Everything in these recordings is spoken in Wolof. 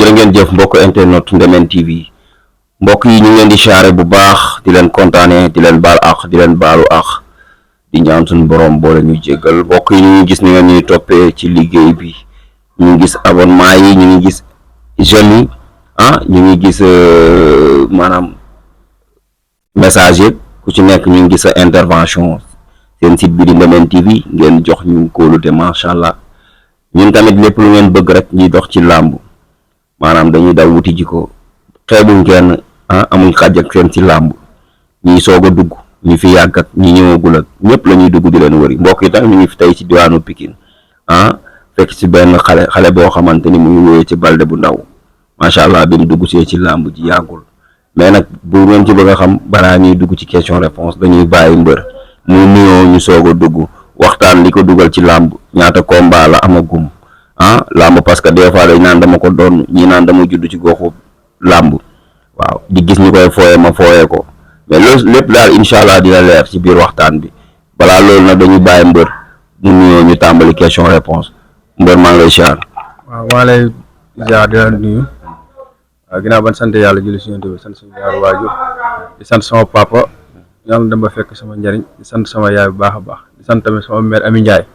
jërë ngeen jëf mbokk internet Ndemen TV mbokk yi ñu ngi leen di xaare bu baax di leen kontaane di leen baal ak di leen baalu ak di ñaan suñu borom boole ñu jéggal mbokk yi ñu ngi gis ni ngeen ñuy toppee ci liggéey bi ñu ngi gis abonnement yi ñu ngi gis jeunes yi ñu ngi gis maanaam message yëpp ku ci nekk ñu ngi gis sa intervention seen site bi di Ndemen TV ngeen jox ñu kóolute macha allah ñun tamit lépp lu ngeen bëgg rek ñuy dox ci làmb maanaam dañuy daw wuti ji ko xeebuñ kenn amuñ xàjj ak seen ci làmb ñi soog a dugg ñi fi yàgg ak ñi ñëwagul ak ñëpp la ñuy dugg di leen wëri mbokk yi tam ñu ngi fi tey ci diwaanu Pikine fekk ci benn xale boo xamante ni mu ngi wéyee ci Balde bu ndaw macha allah bi mu dugg see ci làmb ji yàggul mais nag bu ngeen ci bëgg a xam balaa ñuy dugg ci question réponse dañuy bàyyi mbër mu nuyoo ñu soog a dugg waxtaan li ko dugal ci làmb ñaata combat la amagum làmb parce que des fois dañ naan dama ko doon ñi naan dama judd ci goxu làmb waaw di gis ñu koy fooye ma fooye ko mais loolu lépp daal incha allah dina leer ci biir waxtaan bi balaa loolu nag dañuy bàyyi mbër mu nuyoo ñu tàmbali question réponse mbër maa ngi lay ziar. waaw maa lay ziar di la nuyu waaw ginnaaw ban sant yàlla julli si yonent bi sant suñu ñaari waajur di sant sama papa yàlla dama fekk sama njariñ di sant sama yaay bu baax a baax di sant tamit sama mère Ami Ndiaye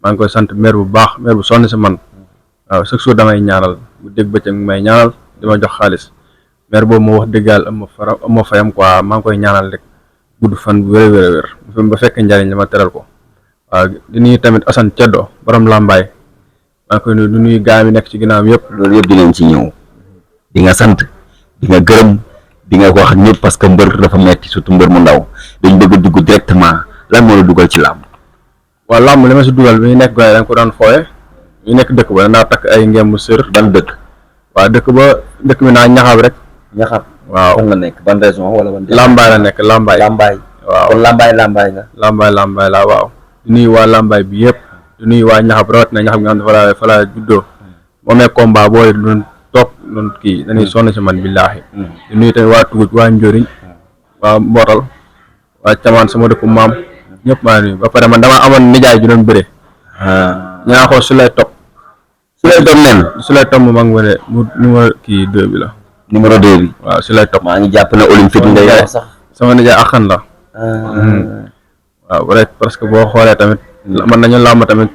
maa ngi koy sant mère bu baax mère bu sonn si man waaw chaque jour damay ñaanal bu dégg bëccëg may ñaanal di ma jox xaalis mère boobu moo wax dëgg yàlla am ma fayam quoi maa ngi koy ñaanal rek gudd fan bu wér ba fekk njariñ la ma teral ko waaw di nuyu tamit Assane Ceddo borom Lambaay maa ngi koy nuyu du nuyu gaa mi nekk ci ginnaawam yëpp. loolu yëpp dinañ ci ñëw di nga sant di nga gërëm di nga wax ñëpp parce que mbër dafa metti surtout mbër mu ndaw dañ bëgg a dugg directement lan moo la dugal ci làmb. waaw làmb li ma si dugal bi ñu nekk gone dañ ko daan fooye ñu nekk dëkk ba naa takk ay ngemb sër. ban dëkk. waaw dëkk bi naa ñaxab rek. ñaxab waaw fan la nekk ban région wala ban. Lambaay la nekk Lambaay. waaw kon Lambaay nga. Lambaay la waaw. di nuyu waa Lambaay bi yëpp di nuyu waa ñaxab rawatina ñaxab nga xam ne fa la juddoo moom nekk combat boo doon toog doon kii dañuy sonn si man billaahi. di nuyu tamit waa Tuguj waa Njoriñ waa Mbootal waa Camaan sama dëkku maam ñëpp maa ngi nuyu ba pare man dama amoon nijaay ju doon bëre. ñu naan ko su lay topp mu mag ma ne mu numéro kii 2 bi la. numéro 2 bi. waaw su lay topp maa ngi jàpp ne olympique ngay wax sax. sama nijaay axan la. waaw parce que boo xoolee tamit man nañu làmb tamit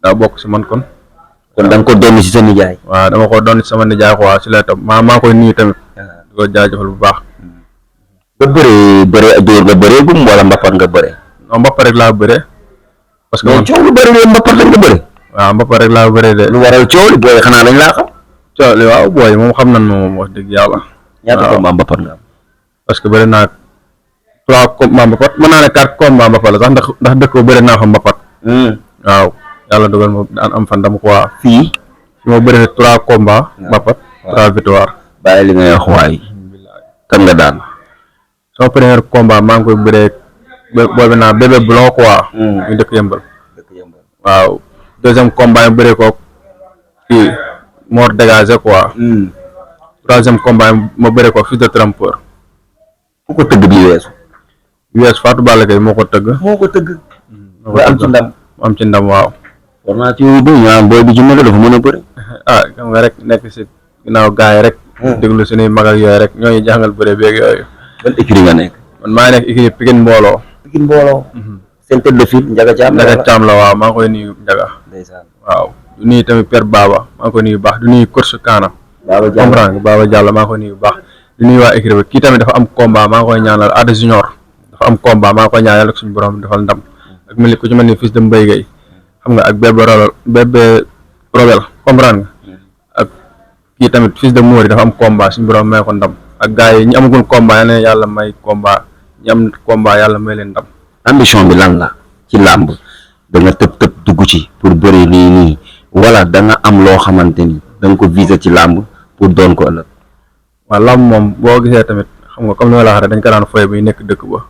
daa bokk si man kon da nga ko doon si sa nijaay. waaw dama ko doon si sama nijaay quoi su lay topp maa koy nuyu tamit di ko jaajëfal bu baax. ba bëree dóor nga bëree gum wala mbapat nga bëree. non mbapat rek laa bëree. parce que coow lu bëri de mbapat rek nga bëri. waaw mbapat rek laa bëree de. lu waral coow li booy xanaa dañ laa xam. coow li waaw booy moom xam nañ moom wax dëgg yàlla. ñaata combat mbapat nga am. parce que bëri naa 3 combat mbapat mën naa ne 4 combat mbapat la sax ndax dëkk ba bëri naa fa mbapat. waaw yàlla dogal ma daan am fan dama ko waa fii ma bëri 3 combat mbapat 3 victoire. bàyyi li ngay wax waay. kan nga daan. sama premier combat maa ngi koy bëree boobu naa bébé blond quoi. ñu dëkk yëmbal. waaw deuxième combat yi bëree ko kii mort dégagé quoi. troisième combat ma bëree ko fils de trompeur. ku ko tëgg bi weesu Fatou Balla Gaye moo ko tëgg. ba am ci ndam. am ci ndam waaw. war naa ci booy bi ci mën dafa mën a bëri. xam nga rek nekk si ginnaaw gars yi rek. déglu suñuy mag ak yooyu rek ñooñu jàngal bëre beeg yooyu. ban écurie nga nekk. man maa ngi nekk écurie Pikine Mbooloo. seen tête de file Ndiaga Thiam la waaw maa ngi koy nuyu Ndiaga. ndeysaan waaw du nuyu tamit Père Baba maa ngi koy nuyu bu baax du nuyu Korsu Kaana. comprendre nga Baba Diallo maa ngi koy nuyu bu baax. du nuyu waa écurie ba kii tamit dafa am combat maa ngi koy ñaanal Ada Junior dafa am combat maa ngi koy ñaanal ak suñu borom defal ndam ak mel ku ci mel ni fils de Mbaye Gueye xam nga ak bébé Robel comprendre nga ak kii tamit fils de Mori dafa am combat suñu borom may ko ndam ak gars yi ñi amagul combat yal na yàlla may combat ñi am combat yàlla may leen ndam. ambition bi lan la ci làmb da nga tëb dugg ci pour bëri nii wala da nga am loo xamante ni da nga ko viser ci làmb pour doon ko ëllëg. waaw làmb moom boo gisee tamit xam nga comme ni ma la waxee dañ ko daan foy bi nekk dëkk ba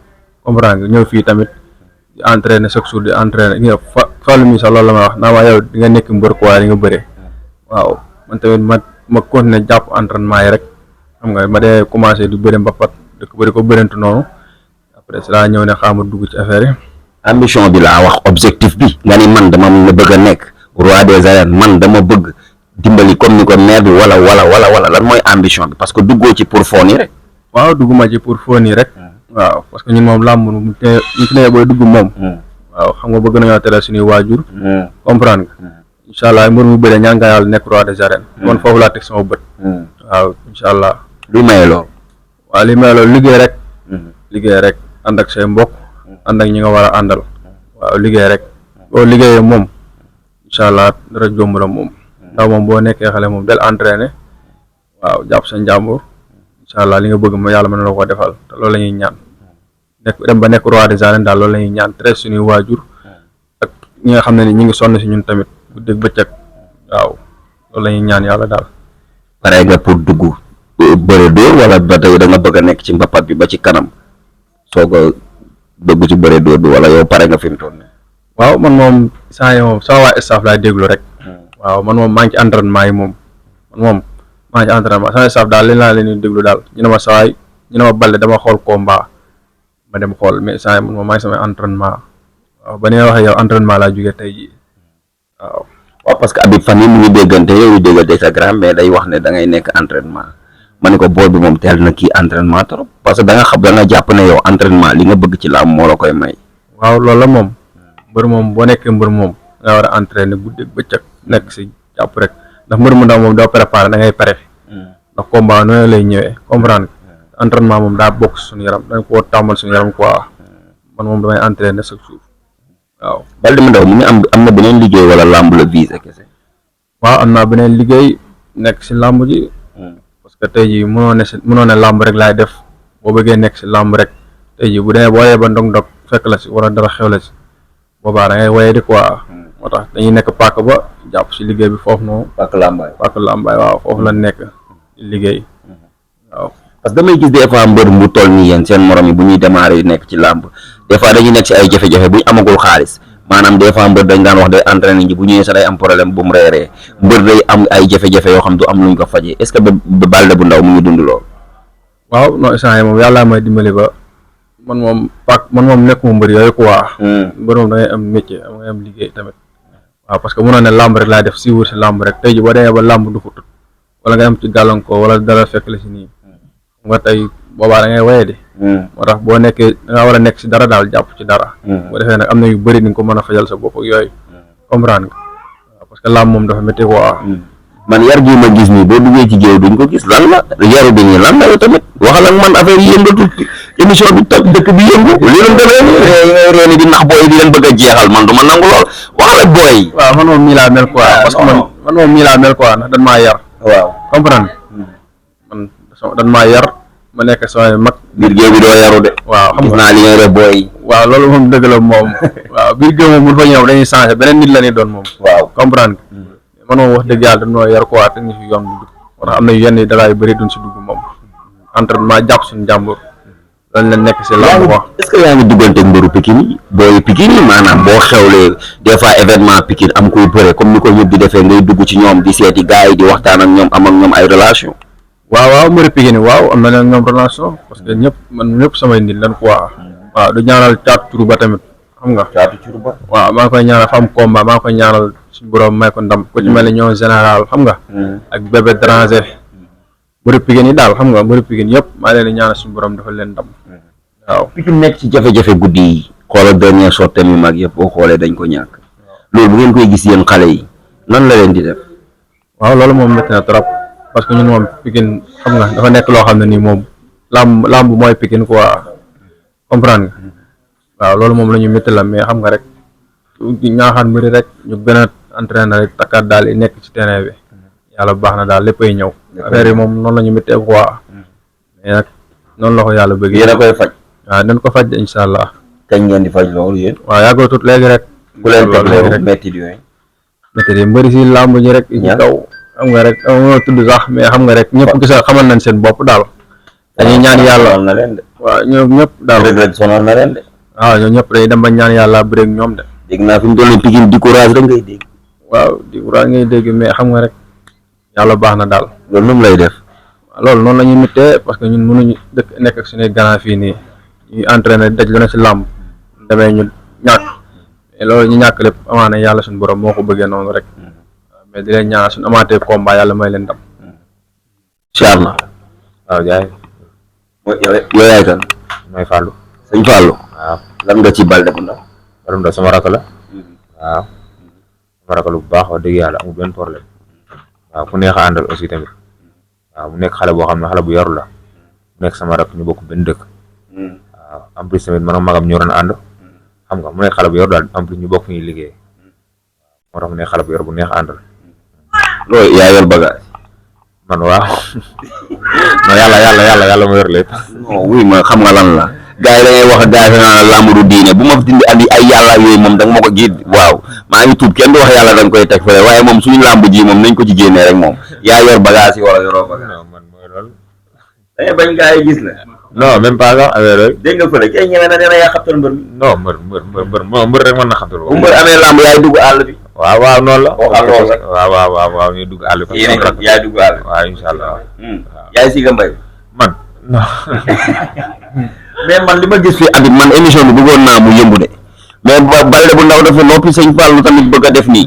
comprendre nga ñëw fii tamit di entraîner chaque jour di entraîner nga Fallou mi sax loolu la may wax naa ma yow di nga nekk mbër quoi di nga bëree waaw man tamit ma continuer jàpp entraînement yi rek xam nga ma dee commencé di bëri mbapat dëkk ba di ko bërintu noonu après si laa ñëw ne xaama dugg ci affaire yi. ambition bi laa wax objectif bi nga ni man dama bëgg a nekk roi des arènes man dama bëgg dimbali comme ni ko maire bi wala lan mooy ambition bi parce que duggoo ci pour foo nii rek. waaw dugguma ci pour foo nii rek. waaw parce que ñun moom làmb mu te ñu fi ne booy dugg moom. waaw xam nga bëgg nañoo tere suñuy waajur. comprendre nga. incha allah mbër mu bëre ñaan nga yàlla nekk roi des arènes. man foofu laa teg sama bët. waaw incha allah. luy maye loolu. waaw li maye loolu liggéey rek. liggéey rek ànd ak say mbokk. ànd ak ñi nga war a àndal. waaw liggéey rek. boo liggéeyee moom. incha allah dara jomb la moom. ndax moom boo nekkee xale moom del entraîné. waaw jàpp sa njàmbur. incha allah li nga bëgg ma yàlla mën na la ko defal te loolu la ñuy ñaan. nekk dem ba nekk roi des arènes daal loolu la ñuy ñaan très suñuy waajur. ak ñi nga xam ne ni ñi ngi sonn si ñun tamit bu dégg bëccëg. waaw loolu la ñuy ñaan yàlla daal. pare nga pour dugg bëre dóor wala ba tey da nga bëgg a nekk ci mbapat bi ba ci kanam soog a dugg ci bëre dóor bi wala yow pare nga fi mu toll nii. waaw man moom saa yi moom sama waa staff laay déglu rek. waaw man moom maa ngi ci entraînement yi moom man moom maa ngi ci entraînement sama staff daal leen laa leen di déglu daal ñu ne ma sawaay ñu ne ma Baldé dama xool combat ma dem xool mais saa yi man moom maa ngi samay entraînement waaw ba ni nga waxee yow entraînement laa jógee tey jii waaw. waaw parce que Habib fan yi mu ngi déggante yow yu déggante sa grand mais day wax ne da ngay nekk entraînement ma ne ko bool bi moom teel na kii entraînement trop parce que da nga xam da nga jàpp ne yow entraînement li nga bëgg ci làmb moo la koy may. waaw loolu la moom mbër moom boo nekkee mbër moom nga war a entraîner guddeeg bëccëg nekk si jàpp rek ndax mbër mu ndaw moom doo préparé da ngay pare ndax combat noonu lay ñëwee comprendre entraînement moom daa bokk suñu yaram dañ koo tàmmal suñu yaram quoi man moom damay entraîner chaque jour waaw. Baldé mu ndaw mu ngi am na beneen liggéey wala làmb la visé kese. waaw am naa beneen liggéey nekk si làmb ji parce que tey jii mënoo ne làmb rek laay def boo bëggee nekk si làmb rek tey jii bu demee boo yee ba ndog-ndog fekk la si wala dara xew la si boobaa da ngay waye di quoi moo tax dañuy nekk pàkk ba jàpp si liggéey bi foofu noonu. pàkk làmbaay waaw foofu la nekk liggéey waaw. parce que damay gis des fois mbër mu toll nii yéen seen morom yi bu ñuy démarrer nekk ci làmb des fois dañuy nekk si ay jafe-jafe bu ñu amagul xaalis maanaam des fois mbër dañ daan wax day entraîné ji bu ñëwee sax day am problème bu mu reeree mbër day am ay jafe-jafe yoo xam du am luñ ko fajee est-ce que Baldé bu ndaw mu ngi dund lool. waaw non instant yi moom yàlla may dimbali ba man moom nekkuma mbër yooyu quoi. mbër moom da ngay am métier da ngay am liggéey tamit. waaw parce que mënoon ne làmb rek laay def si wër si làmb rek tey ji boo demee ba làmb du ko tut wala nga am ci gàllankoor wala dara fekk la si nii nga tey boobaa da ngay waye di moo tax boo nekkee da nga war a nekk si dara daal jàpp ci dara boo defee nag am na yu bëri di nga ko mën a fajal sa bopp ak yooyu comprendre nga waaw parce que làmb moom dafa métti quoi. man yar gi ma gis nii boo duggee ci géew duñ ko gis lan la yaru bi nii lan la yow tamit waxal ak man affaire yi yëngatu émission bi toj dëkk bi yëngu li leen demee nii réew di nax booy di leen bëgg a jeexal man du ma nangu lool waxal ak booy. waaw man moom mii laa mel quoi parce que man moom mii laa mel quoi ndax dañ maa yar. waaw comprendre man dañ maa yar ma nekk sama mag. biir géew bi doo yaru de. waaw xam gis naa li ngay def booy. waaw loolu moom dëgg la moom. waaw biir géew moom bu fa ñëw dañuy changé beneen nit la ñuy doon moom. waaw comprendre man moom wax dëgg yàlla dañoo yar quoi te ñu si yoon bu dugg moo tax am na yenn yi dara yu bëri duñ si dugg moom entraînement jàpp suñu jàmbur lañ leen nekk si làmb wax. est-ce que yaa ngi duggante ak mbëru Pikine yi booy Pikine yi maanaam boo xewlee des fois événement Pikine am kuy bëre comme ni ko ñëpp di defee ngay dugg ci ñoom di seeti gars yi di waxtaan ak ñoom am ak ñoom ay relation waaw mbëru Pikine waaw am na leen ñoom relation parce que ñëpp samay nit lan quoi waaw du ñaanal caatu turu ba tamit xam nga. caatu turu ba waaw maa ngi koy ñaanal fa am combat maa ngi koy ñaanal suñu borom may ko ndam ku ci mel ni ñoom général xam nga. ak bébé Dranger. mbëru Pikine yi daal xam nga mbëru Pikine yëpp maa leen di ñaanal suñu borom dafa leen ndam. waaw Pikine nekk ci jafe-jafe guddi yi xoolal dernier sortie mi mag yëpp boo xoolee dañ ko ñàkk loolu bu ngeen koy gis yéen xale yi nan la leen di def. waaw loolu moom métti na trop parce que ñun moom Pikine xam nga dafa nekk loo xam ne nii moom làmb mooy Pikine quoi comprendre nga waaw loolu moom la ñu métti la mais xam nga rek ñaaxaan mbiri rek ñu gën a entraîner rek takkaat daal yi nekk ci terrain bi yàlla baax na daal léppay ñëw affaire yi moom noonu la ñu méttee quoi mais nag noonu la ko yàlla bëgg. yéen a koy faj. waaw dañ ko faj incha allah. kañ ngeen di faj loolu yéen. waaw yàggoo tut léegi rek. ku leen teg loolu métti yooyu. métti yi mbëri si làmb ji rek. ci kaw xam nga rek amoo tudd sax mais xam nga rek ñëpp gis xamal nañ seen bopp daal. dañuy ñaan yàlla sonal na leen de. waaw ñoom ñëpp daal rek sonal na leen de. waaw ñoom ñëpp dañuy dem ba ñaan yàlla bëreeg ñoom de. dégg naa fi mu toll nii Pikine di courage rek ngay dégg. waaw di courage ngay dégg mais xam nga rek yàlla baax na daal. loolu nu mu lay def. loolu noonu la ñuy mittee parce que ñun mënuñu dëkk nekk ak suñuy gànnaaw fii nii ñuy entraîné daj lu ne si làmb demee ñu ñàkk mais loolu ñu ñàkk lépp amaana yàlla suñu borom moo ko bëggee noonu rek mais di leen ñaanal suñu amaatee combat yàlla may leen ndam. incha allah. waaw jaay. yow yaay kan. mooy Fallou. sëñ Fallou. waaw lan nga ci Balde bu Ndaw. Balde bu Ndaw sama rakk la. waaw sama rakk lu baax wax dëgg yàlla amul benn problème. waaw ku neex a àndal aussi tamit. waaw mu nekk xale boo xam ne xale bu yaru la. mu nekk sama rakk ñu bokk benn dëkk. waaw en plus tamit man ak magam ñoo doon ànd. xam nga mu nekk xale bu yaru daal en plus ñu bokk ñuy liggéey. moo tax mu nekk xale bu yaru bu neex a àndal. loolu yaa yor bagage. man waaw non yàlla ma yor lépp. non oui ma xam nga lan la gars yi da ngay wax gars yi naan làmb du diine bu ma fi dindi andi ay yàlla yooyu moom da nga ma ko jiit waaw maa ngi tuub kenn du wax yàlla da nga koy teg fële waaye moom suñu làmb ji moom nañ ko ci génnee rek moom yaa yor bagage yi wala yoroo bagage. non man mooy loolu. da ngay bañ gars yi gis la. non même pas sax affaire yooyu. dégg nga fële kay ñeme na nee na yaa xabtal mbër mi. non mbër rek mën na xam. bu mbër amee làmb yaay dugg àll bi. waaw noonu la. waxal loolu rek waaw ñuy dugg àll bi. yéen yaay dugg àll bi. waaw incha allah. yaay Siga Mbaye. man non. mais man li ma gis fii Habib man émission bi bëggoon naa mu yëmbu de mais Balde bu Ndaw dafa noppi sëñ Fallou tamit bëgg a def nii.